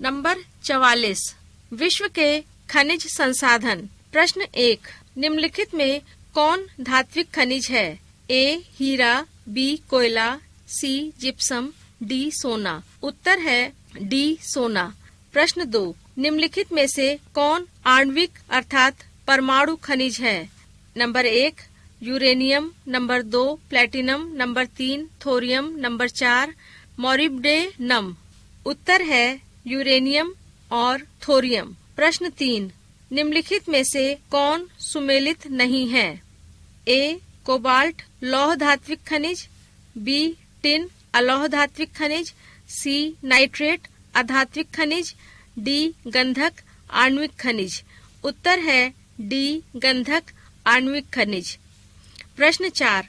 Number 44 विश्व के खनिज संसाधन। प्रश्न 1 निम्नलिखित में कौन धात्विक खनिज है? ए हीरा, बी कोयला, सी जिप्सम, डी सोना। उत्तर है डी सोना। प्रश्न 2 निम्नलिखित में से कौन आणविक अर्थात परमाणु खनिज है? Number 1 uranium, number 2 platinum, number 3 thorium, number 4 molybdenum. उत्तर है यूरेनियम और थोरियम। प्रश्न 3 निम्नलिखित में से कौन सुमेलित नहीं है? ए कोबाल्ट लौह धात्विक खनिज, बी टिन अलौह धात्विक खनिज, सी नाइट्रेट अधात्विक खनिज, डी गंधक आणविक खनिज। उत्तर है डी गंधक आणविक खनिज। प्रश्न 4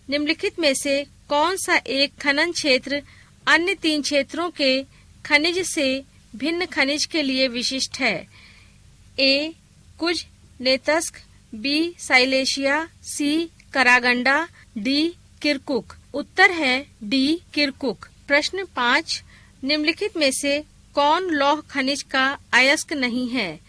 निम्नलिखित में से कौन सा एक खनन क्षेत्र अन्य 3 क्षेत्रों के खनिज से भिन्न खनिज के लिए विशिष्ट है? ए कुज नेतस्क, बी साइलेशिया, सी करागंडा, डी किरकुक। उत्तर है डी किरकुक। प्रश्न 5 निम्नलिखित में से कौन लौह खनिज का अयस्क नहीं है?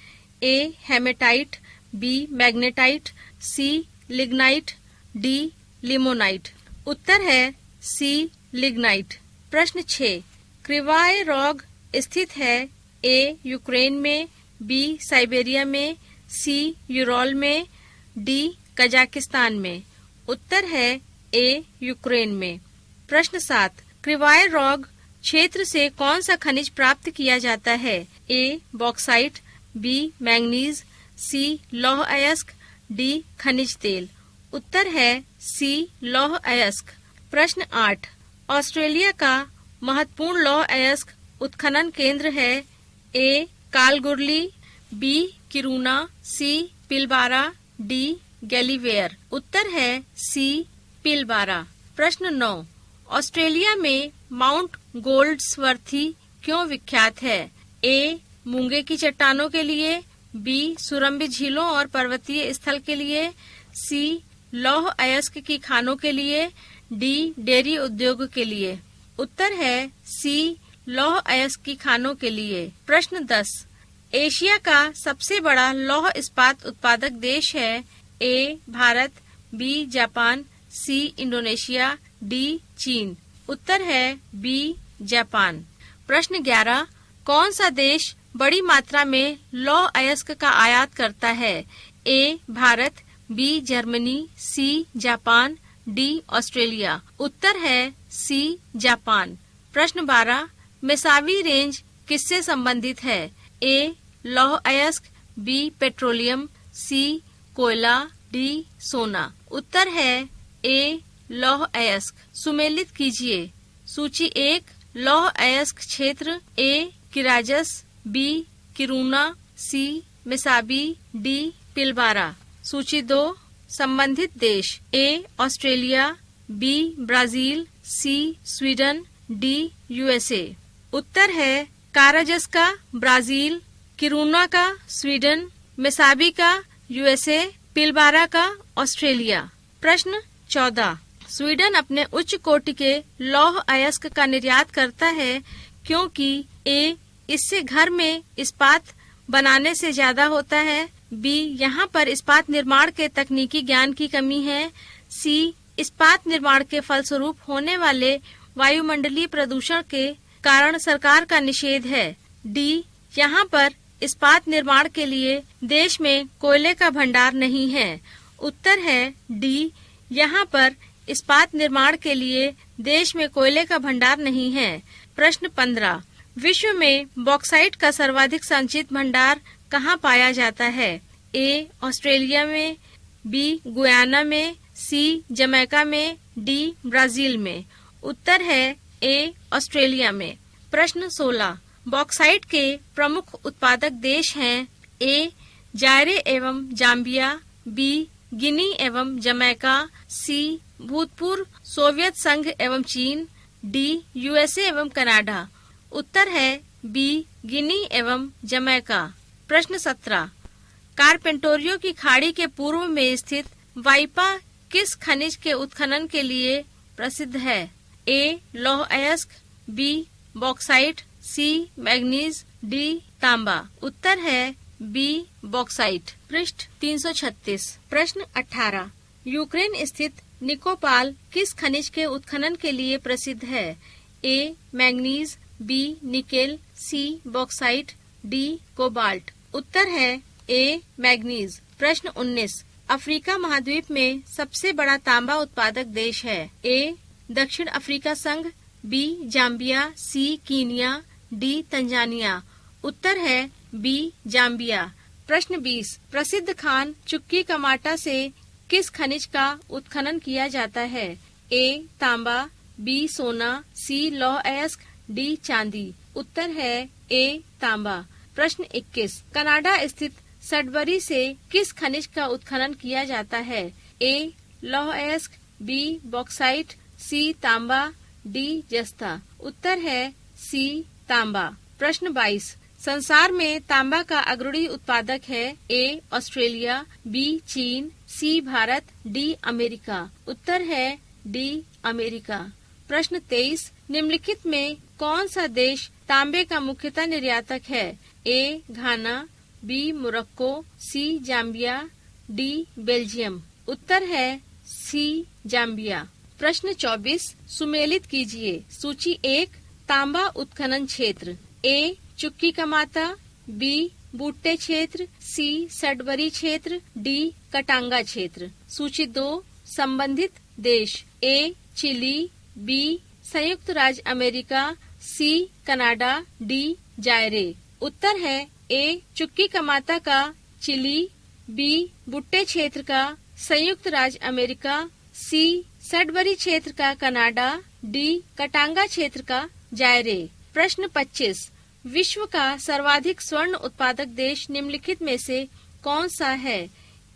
ए हेमेटाइट, बी मैग्नेटाइट, सी लिग्नाइट, डी लिमोनाइट। उत्तर है सी लिग्नाइट। प्रश्न 6 क्रिवाय रोग स्थित है? ए यूक्रेन में, बी साइबेरिया में, सी यूरोल में, डी कजाकिस्तान में। उत्तर है ए यूक्रेन में। प्रश्न 7 क्रिवाय रोग क्षेत्र से कौन सा खनिज प्राप्त किया जाता है? ए बॉक्साइट, बी मैंगनीज, सी लौह अयस्क, डी खनिज तेल। उत्तर है सी लौह अयस्क। प्रश्न 8 ऑस्ट्रेलिया का महत्वपूर्ण लौह अयस्क उत्खनन केंद्र है? ए कालगुरली, बी किरूना, सी पिलबारा, डी गैलीवेयर। उत्तर है सी पिलबारा। प्रश्न 9 ऑस्ट्रेलिया में माउंट गोल्ड्सवर्थी क्यों विख्यात है? ए मूंगे की चट्टानों के लिए, बी सुरम्य झीलों और पर्वतीय स्थल के लिए, सी लौह अयस्क की खानों के लिए, डी डेयरी उद्योग के लिए। उत्तर है सी लौह अयस्क की खानों के लिए। प्रश्न 10 एशिया का सबसे बड़ा लौह इस्पात उत्पादक देश है? A Bharat, B Japan, C Indonesia, D चीन। उत्तर है बी जापान। प्रश्न 11 कौन सा देश बड़ी मात्रा में लौह अयस्क का आयात करता है? A Bharat, B Germany, C Japan, D Australia. उत्तर है सी जापान। प्रश्न 12 मेसावी रेंज किससे संबंधित है? ए लौह अयस्क, बी पेट्रोलियम, सी कोयला, डी सोना। उत्तर है ए लौह अयस्क। सुमेलित कीजिए। सूची 1 लौह अयस्क क्षेत्र, A Carajas, B Kiruna, C Mesabi, D Pilbara. सूची 2 संबंधित देश, A Australia, B Brazil, C Sweden, D USA. उत्तर है काराजस का ब्राजील, किरूना का स्वीडन, मेसाबी का यूएसए, पिलबारा का ऑस्ट्रेलिया। प्रश्न 14 स्वीडन अपने उच्च कोटि के लौह अयस्क का निर्यात करता है क्योंकि ए इससे घर में इस्पात बनाने से ज्यादा होता है, बी यहाँ पर इस्पात निर्माण के तकनीकी ज्ञान की कमी है, सी इस्पात निर्माण के फलस्वरूप होने वाले वायुमंडलीय प्रदूषण के कारण सरकार का निषेध है, डी यहाँ पर इस्पात निर्माण के लिए देश में कोयले का भंडार नहीं है। उत्तर है डी यहाँ पर इस्पात निर्माण के लिए देश में कोयले का भंडार नहीं है। प्रश्न 15 विश्व में बॉक्साइट का सर्वाधिक संचित भंडार कहाँ पाया जाता है? ए ऑस्ट्रेलिया में, बी गुयाना में, सी जमैका में, डी ब्राजील में। उत्तर है ए ऑस्ट्रेलिया में। प्रश्न 16 बॉक्साइट के प्रमुख उत्पादक देश हैं? ए जायरे एवं जाम्बिया, बी गिनी एवं जमैका, सी भूतपूर्व सोवियत संघ एवं चीन, डी यूएसए एवं कनाडा। उत्तर है बी गिनी एवं जमैका। प्रश्न 17 कारपेंटोरियो की खाड़ी के पूर्व में स्थित वाइपा किस खनिज के उत्खनन के लिए प्रसिद्ध है? ए लौह अयस्क, बी बॉक्साइट, सी मैग्नीज, डी तांबा। उत्तर है बी बॉक्साइट। पृष्ठ 336। प्रश्न 18। यूक्रेन स्थित निकोपाल किस खनिज के उत्खनन के लिए प्रसिद्ध है? ए मैंगनीज, बी निकेल, सी बॉक्साइट, डी कोबाल्ट। उत्तर है ए मैंगनीज। प्रश्न 19। अफ्रीका महाद्वीप में सबसे बड़ा तांबा उत्पादक देश है? ए दक्षिण अफ्रीका संघ, बी जाम्बिया, सी कीनिया, डी तंजानिया। उत्तर है बी जाम्बिया। प्रश्न 20। प्रसिद्ध खान चुक्की कमाटा से किस खनिज का उत्खनन किया जाता है? ए तांबा, बी सोना, सी लौह अयस्क, डी चांदी। उत्तर है ए तांबा। प्रश्न 21। कनाडा स्थित सडबरी से किस खनिज का उत्खनन किया जाता है? ए लौह अयस्क, बी बॉक्साइट, सी तांबा, डी जस्ता। उत्तर है सी तांबा। प्रश्न 22। संसार में तांबा का अग्रणी उत्पादक है? ए ऑस्ट्रेलिया, बी चीन, सी भारत, डी अमेरिका। उत्तर है डी अमेरिका। प्रश्न 23। निम्नलिखित में कौन सा देश तांबे का मुख्यतः निर्यातक है? ए घाना, बी मोरक्को, सी जाम्बिया, डी बेल्जियम। उत्तर है सी जाम्बिया। प्रश्न 24। सुमेलित कीजिए। सूची 1 तांबा उत्खनन क्षेत्र। ए चुक्की कमाता, बी बूटे क्षेत्र, सी सडबरी क्षेत्र, डी कटांगा क्षेत्र। सूची 2 संबंधित देश। ए चिली, बी संयुक्त राज्य America, C Canada, D Zaire. उत्तर है ए चुक्की कमाता का चिली, बी बुट्टे क्षेत्र का संयुक्त राज्य अमेरिका, सी सडबरी क्षेत्र का कनाडा, डी कटांगा क्षेत्र का जायरे। प्रश्न 25। विश्व का सर्वाधिक स्वर्ण उत्पादक देश निम्नलिखित में से कौन सा है?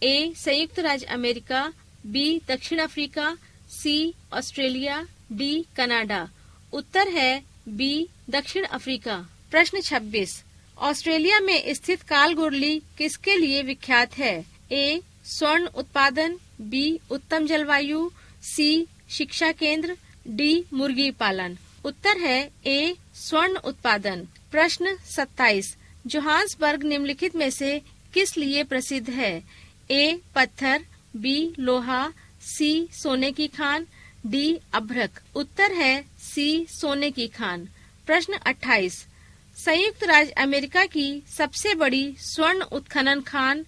ए संयुक्त राज्य अमेरिका, बी दक्षिण अफ्रीका, सी ऑस्ट्रेलिया, डी कनाडा। उत्तर है बी दक्षिण अफ्रीका। प्रश्न 26। ऑस्ट्रेलिया में स्थित कालगुरली किसके लिए विख्यात है? ए स्वर्ण उत्पादन, बी उत्तम जलवायु, सी शिक्षा केंद्र, डी मुर्गी पालन। उत्तर है ए स्वर्ण उत्पादन। प्रश्न 27। जोहान्सबर्ग निम्नलिखित में से किस लिए प्रसिद्ध है? ए पत्थर, बी लोहा, सी सोने की खान, डी अभ्रक। उत्तर है सी सोने की खान। प्रश्न 28। संयुक्त राज्य अमेरिका की सबसे बड़ी स्वर्ण उत्खनन खान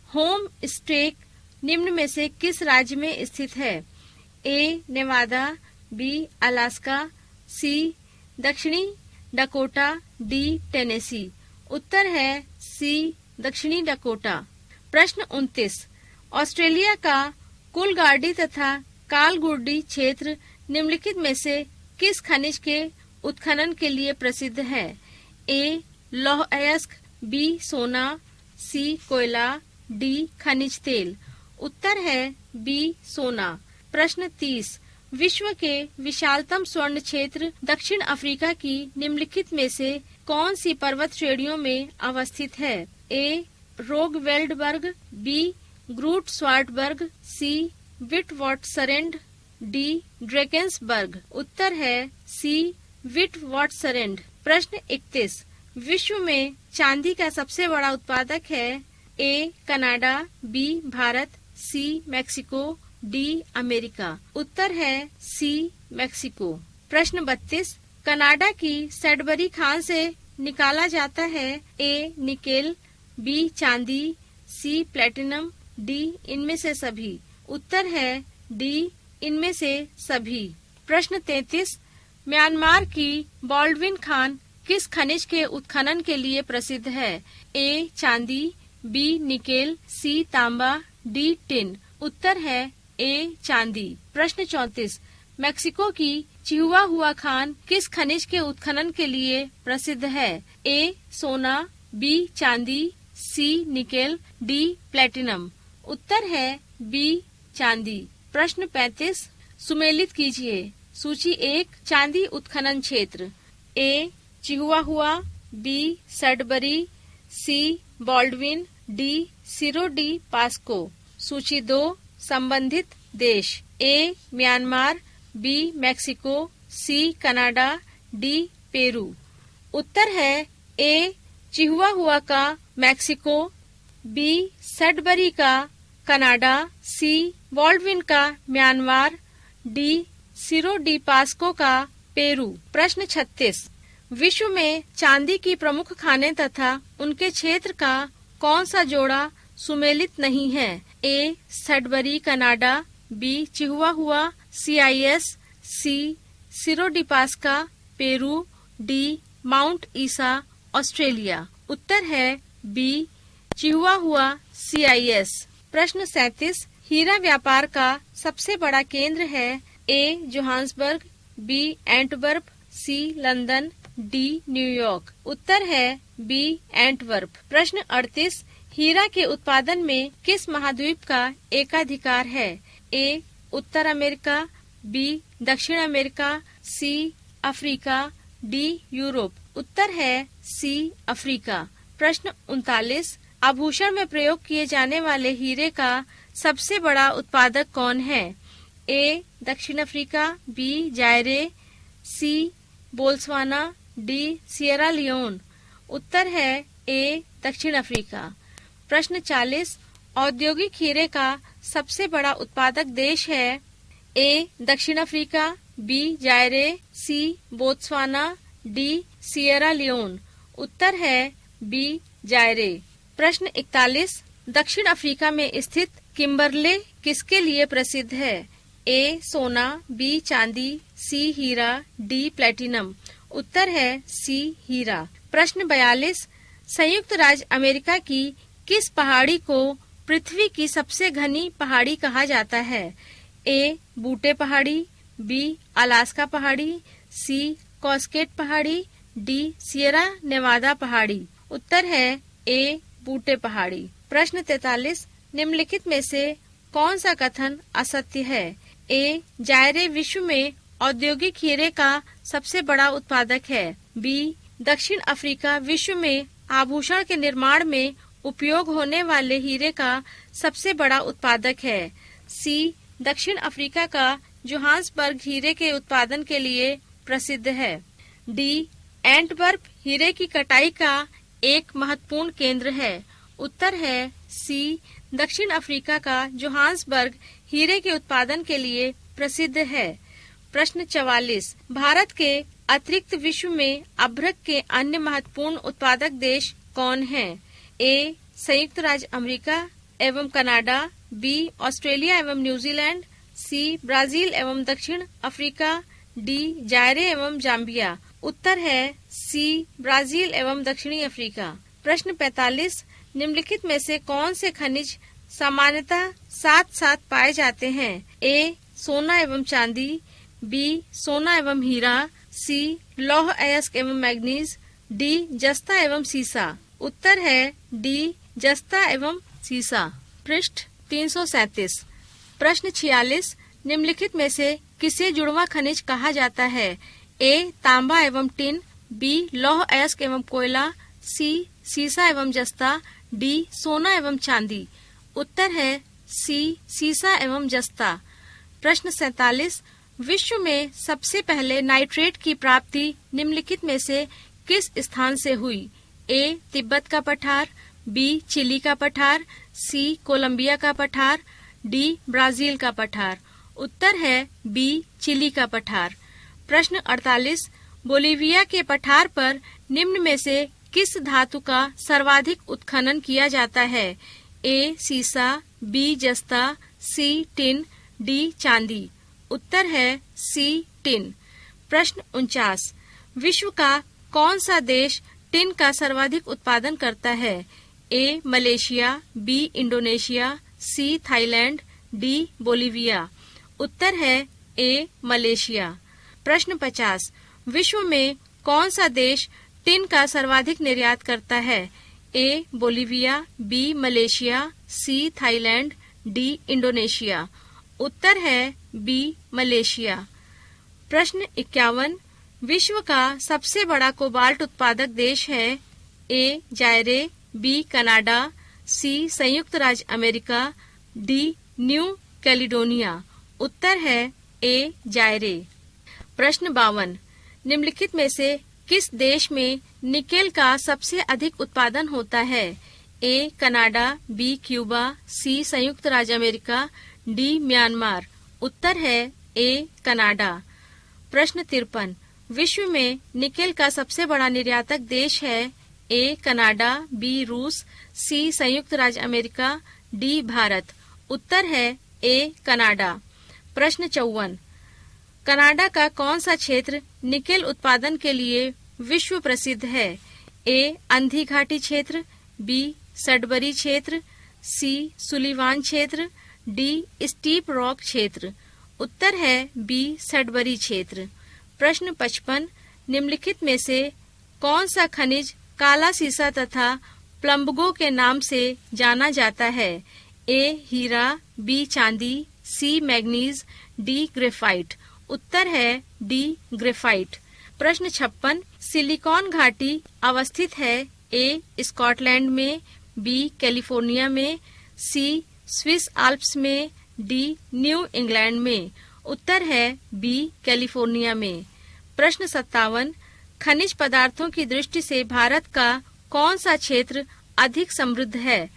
होम स्टेक निम्न में से किस राज्य में स्थित है? ए नेवादा, बी अलास्का, सी दक्षिणी डकोटा, डी टेनेसी। उत्तर है सी दक्षिणी डकोटा। प्रश्न 29। ऑस्ट्रेलिया का कुलगार्डी तथा कालगुरडी क्षेत्र निम्नलिखित में से किस खनिज के उत्खनन के लिए प्रसिद्ध है? ए लौह अयस्क, बी सोना, सी कोयला, डी खनिज तेल। उत्तर है बी सोना। प्रश्न 30। विश्व के विशालतम स्वर्ण क्षेत्र दक्षिण अफ्रीका की निम्नलिखित में से कौन सी पर्वत श्रेणियों में अवस्थित है? ए रोगवेल्डबर्ग, बी ग्रूट स्वार्टबर्ग, सी विटवाटसरेंड, डी ड्रेकेंसबर्ग। उत्तर है सी विटवाटसरेंड। प्रश्न 31। विश्व में चांदी का सबसे बड़ा उत्पादक है? A Canada, B Bharat, C Mexico, D America. उत्तर है सी मैक्सिको। प्रश्न 32। कनाडा की सडबरी खान से निकाला जाता है? ए निकेल, बी चांदी, सी प्लेटिनम, डी इनमें से सभी। उत्तर है डी इनमें से सभी। प्रश्न 33। म्यांमार की बॉल्डविन खान किस खनिज के उत्खनन के लिए प्रसिद्ध है? ए चांदी, बी निकेल, सी तांबा, डी टिन। उत्तर है ए चांदी। प्रश्न 34। मेक्सिको की चिहुआहुआ खान किस खनिज के उत्खनन के लिए प्रसिद्ध है? ए सोना, बी चांदी, सी निकेल, डी प्लेटिनम। उत्तर है बी चांदी। प्रश्न 35। सुमेलित कीजिए। सूची 1 चांदी उत्खनन क्षेत्र। A Chihuahua, B Sudbury, C Baldwin, D Cerro de Pasco. सूची 2 संबंधित देश। A Myanmar, B Mexico, C Canada, D Peru. उत्तर है ए चिहुआहुआ का मैक्सिको, बी सडबरी का कनाडा, सी बॉल्डविन का Myanmar, D Cerro de Pasco का Peru. प्रश्न 36। विश्व में चांदी की प्रमुख खानें तथा उनके क्षेत्र का कौन सा जोड़ा सुमेलित नहीं है? A Sudbury Canada, B Chihuahua CIS, C Cerro de Pasco Peru, D Mount Isa Australia. उत्तर है बी चिहुआहुआ CIS। प्रश्न 37। हीरा व्यापार का सबसे बड़ा केंद्र है? ए जोहान्सबर्ग, बी एंटवर्प, सी लंदन, डी न्यूयॉर्क। उत्तर है बी एंटवर्प। प्रश्न 38। हीरा के उत्पादन में किस महाद्वीप का एकाधिकार है? ए उत्तर अमेरिका, बी दक्षिण America, C Africa, D Europe. उत्तर है सी अफ्रीका। प्रश्न 39। आभूषण में प्रयोग किए जाने वाले हीरे का सबसे बड़ा उत्पादक कौन है? ए दक्षिण अफ्रीका, बी जायरे, सी बोल्सवाना, डी सियरा लियोन। उत्तर है ए दक्षिण अफ्रीका। प्रश्न 40। औद्योगिक हीरे का सबसे बड़ा उत्पादक देश है? ए दक्षिण अफ्रीका, बी जायरे, सी बोत्सवाना, डी सियरा लियोन। उत्तर है बी जायरे। प्रश्न 41। दक्षिण अफ्रीका में स्थित किम्बरले किसके लिए प्रसिद्ध है? ए सोना, बी चांदी, सी हीरा, डी प्लेटिनम। उत्तर है सी हीरा। प्रश्न 42। संयुक्त राज्य अमेरिका की किस पहाड़ी को पृथ्वी की सबसे घनी पहाड़ी कहा जाता है? ए बूटे पहाड़ी, बी अलास्का पहाड़ी, सी कॉस्केट पहाड़ी, डी सियरा नेवादा पहाड़ी। उत्तर है ए बूटे पहाड़ी। प्रश्न 43। निम्नलिखित में से कौन सा कथन असत्य है? ए जायरे विश्व में औद्योगिक हीरे का सबसे बड़ा उत्पादक है, बी दक्षिण अफ्रीका विश्व में आभूषण के निर्माण में उपयोग होने वाले हीरे का सबसे बड़ा उत्पादक है, सी दक्षिण अफ्रीका का जोहान्सबर्ग हीरे के उत्पादन के लिए प्रसिद्ध है, डी एंटवर्प हीरे की कटाई का एक महत्वपूर्ण केंद्र है। उत्तर है सी दक्षिण अफ्रीका का जोहान्सबर्ग हीरे के उत्पादन के लिए प्रसिद्ध है। प्रश्न 44। भारत के अतिरिक्त विश्व में अभ्रक के अन्य महत्वपूर्ण उत्पादक देश कौन हैं? ए संयुक्त राज्य अमेरिका एवं कनाडा, बी ऑस्ट्रेलिया एवं न्यूजीलैंड, सी ब्राजील एवं दक्षिण अफ्रीका, डी जायरे एवं जाम्बिया। उत्तर है सी ब्राजील एवं दक्षिणी अफ्रीका। प्रश्न 45। निम्नलिखित में से कौन से खनिज सामान्यतः साथ साथ पाए जाते हैं? ए सोना एवं चांदी, बी सोना एवं हीरा, सी लौह अयस्क एवं मैग्नीज, डी जस्ता एवं सीसा। उत्तर है डी जस्ता एवं सीसा। पृष्ठ 337। प्रश्न 46। निम्नलिखित में से किसे जुड़वा खनिज कहा जाता है? ए तांबा एवं टिन, बी लौह अयस्क एवं कोयला, सी सीसा एवं जस्ता, डी सोना एवं चांदी। उत्तर है सी सीसा एवं जस्ता। प्रश्न 47। विश्व में सबसे पहले नाइट्रेट की प्राप्ति निम्नलिखित में से किस स्थान से हुई? ए तिब्बत का पठार, बी चिली का पठार, सी कोलंबिया का पठार, डी ब्राजील का पठार। उत्तर है बी चिली का पठार। प्रश्न 48। बोलीविया के पठार पर निम्न में से किस धातु का सर्वाधिक उत्खनन किया जाता है? ए सीसा, बी जस्ता, सी टिन, डी चांदी। उत्तर है सी टिन। प्रश्न 49। विश्व का कौन सा देश टिन का सर्वाधिक उत्पादन करता है? A Malaysia, B Indonesia, C Thailand, D Bolivia. उत्तर है ए मलेशिया। प्रश्न 50। विश्व में कौन सा देश टिन का सर्वाधिक निर्यात करता है? A Bolivia, B Malaysia, C Thailand, D Indonesia. उत्तर है बी मलेशिया। प्रश्न 51। विश्व का सबसे बड़ा कोबाल्ट उत्पादक देश है? ए जायरे, बी कनाडा, सी संयुक्त राज्य अमेरिका, डी न्यू कैलिडोनिया। उत्तर है ए जायरे। प्रश्न 52। निम्नलिखित में से किस देश में निकेल का सबसे अधिक उत्पादन होता है? ए कनाडा, बी क्यूबा, सी संयुक्त राज्य अमेरिका, डी म्यांमार। उत्तर है ए कनाडा। प्रश्न 53। विश्व में निकेल का सबसे बड़ा निर्यातक देश है? ए कनाडा, बी रूस, सी संयुक्त राज्य अमेरिका, डी भारत। उत्तर है ए कनाडा। प्रश्न 54। कनाडा का कौन सा क्षेत्र निकेल उत्पादन के लिए विश्व प्रसिद्ध है? ए अंधी घाटी क्षेत्र, बी सडबरी क्षेत्र, सी सुलिवान क्षेत्र, डी स्टीप रॉक क्षेत्र। उत्तर है बी सडबरी क्षेत्र। प्रश्न 55। निम्नलिखित में से कौन सा खनिज काला सीसा तथा प्लम्बगो के नाम से जाना जाता है? ए हीरा, बी चांदी, सी मैग्नीज, डी ग्रेफाइट। उत्तर है डी ग्रेफाइट। प्रश्न 56। सिलिकॉन घाटी अवस्थित है? ए स्कॉटलैंड में, बी कैलिफोर्निया में, सी स्विस आल्प्स में, डी न्यू इंग्लैंड में। उत्तर है बी कैलिफोर्निया में। प्रश्न 57। खनिज पदार्थों की दृष्टि से भारत का कौन सा क्षेत्र अधिक समृद्ध है?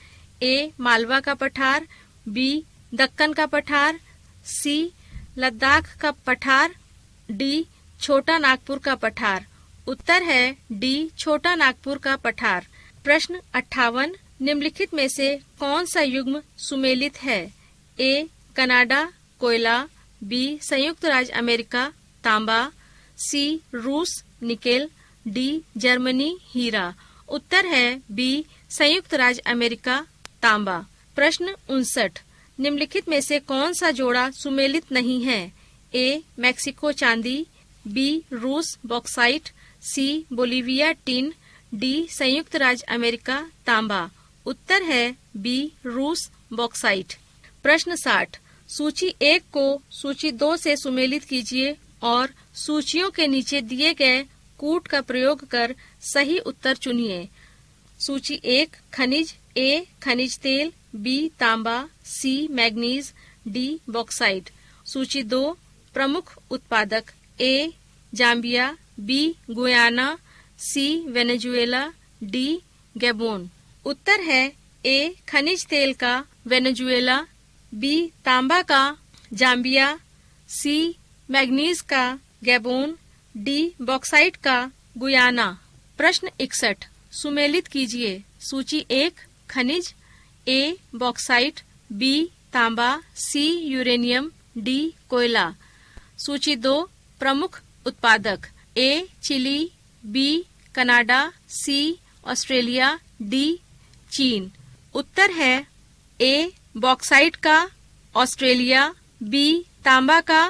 ए मालवा का पठार, बी दक्कन का पठार, सी लद्दाख का पठार, डी छोटा नागपुर का पठार। उत्तर है डी छोटा नागपुर का पठार। प्रश्न 58। निम्नलिखित में से कौन सा युग्म सुमेलित है? ए कनाडा कोयला, बी संयुक्त राज्य अमेरिका तांबा, सी रूस निकेल, डी जर्मनी हीरा। उत्तर है बी संयुक्त राज्य अमेरिका तांबा। प्रश्न 59। निम्नलिखित में से कौन सा जोड़ा सुमेलित नहीं है? ए मैक्सिको चांदी, बी रूस बॉक्साइट, सी बोलीविया टिन, डी संयुक्त राज्य अमेरिका तांबा। उत्तर है बी रूस बॉक्साइट। प्रश्न 60। सूची 1 को सूची 2 से सुमेलित कीजिए और सूचियों के नीचे दिए गए कूट का प्रयोग कर सही उत्तर चुनिए। सूची 1 खनिज, ए खनिज तेल, बी तांबा, सी मैग्नीज, डी बॉक्साइट। सूची 2 प्रमुख उत्पादक, ए जाम्बिया, बी गुयाना, सी वेनेजुएला, डी गैबोन। उत्तर है ए खनिज तेल का वेनेजुएला, बी तांबा का जाम्बिया, सी मैग्नीज का गैबोन, डी बॉक्साइट का गुयाना। प्रश्न 61। सुमेलित कीजिए। सूची 1 खनिज, ए बॉक्साइट, बी तांबा, सी यूरेनियम, डी कोयला। सूची 2 प्रमुख उत्पादक, ए चिली, बी कनाडा, सी ऑस्ट्रेलिया, डी चीन। उत्तर है ए बॉक्साइट का ऑस्ट्रेलिया, बी तांबा का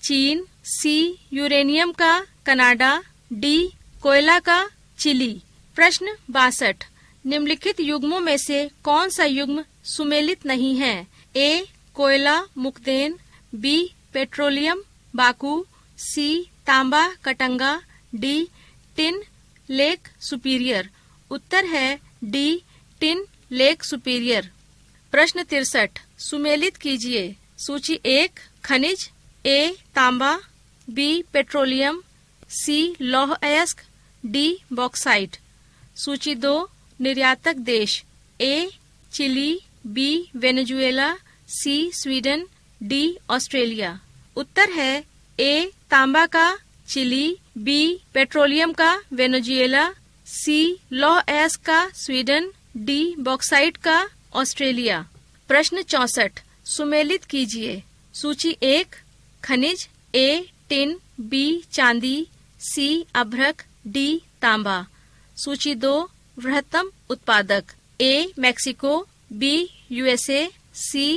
चीन, सी यूरेनियम का कनाडा, डी कोयला का चिली। प्रश्न 62। निम्नलिखित युग्मों में से कौन सा युग्म सुमेलित नहीं है? ए कोयला Mukden, B petroleum Baku, C तांबा Katanga, D tin Lake Superior. उत्तर है डी टिन लेक सुपीरियर। प्रश्न 63। सुमेलित कीजिए। सूची 1 खनिज, ए तांबा, बी पेट्रोलियम, सी लौह अयस्क, डी बॉक्साइट। सूची 2 निर्यातक देश, ए चिली, बी वेनेजुएला, सी स्वीडन, डी ऑस्ट्रेलिया। उत्तर है ए तांबा का चिली, बी पेट्रोलियम का वेनेजुएला, सी लौह अयस्क का स्वीडन, डी बॉक्साइट का ऑस्ट्रेलिया। प्रश्न 64। सुमेलित कीजिए। सूची 1 खनिज, ए टिन, बी चांदी, सी अभ्रक, डी तांबा। सूची 2 बृहत्तम उत्पादक, ए मैक्सिको, बी यूएसए, सी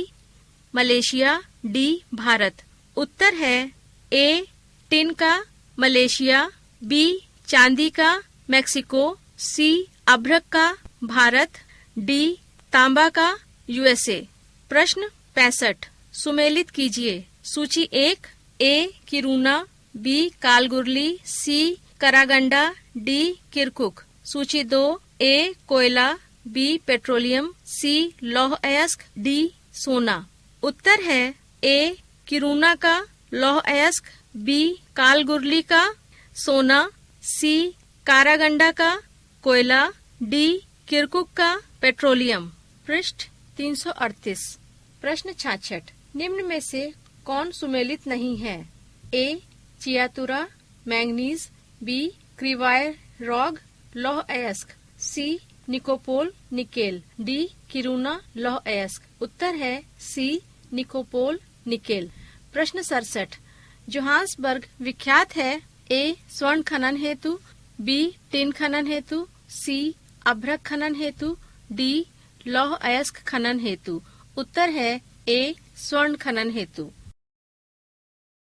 मलेशिया, डी भारत। उत्तर है ए टिन का मलेशिया, बी चांदी का मैक्सिको, सी अभ्रक का भारत, डी तांबा का यूएसए। प्रश्न 65। सुमेलित कीजिए। सूची 1 ए किरूना, बी कालगुरली, सी करागंडा, डी किरकुक। सूची 2 ए कोयला, बी पेट्रोलियम, सी लौह अयस्क, डी सोना। उत्तर है ए किरूना का लौह अयस्क, बी कालगुरली का सोना, सी कारागंडा का कोयला, डी किरकुक का पेट्रोलियम। पृष्ठ 338। प्रश्न 66। निम्न में से कौन सुमेलित नहीं है? ए चियातुरा मैंगनीज, बी क्रीवायर रॉग लौह अयस्क, सी निकोपोल निकेल, डी किरूना लौह अयस्क। उत्तर है सी निकोपोल निकेल। प्रश्न 67। जोहान्सबर्ग विख्यात है? ए स्वर्ण खनन हेतु, बी टिन खनन हेतु, सी अभ्रक खनन हेतु, डी लौह अयस्क खनन हेतु। उत्तर है ए स्वर्ण खनन हेतु।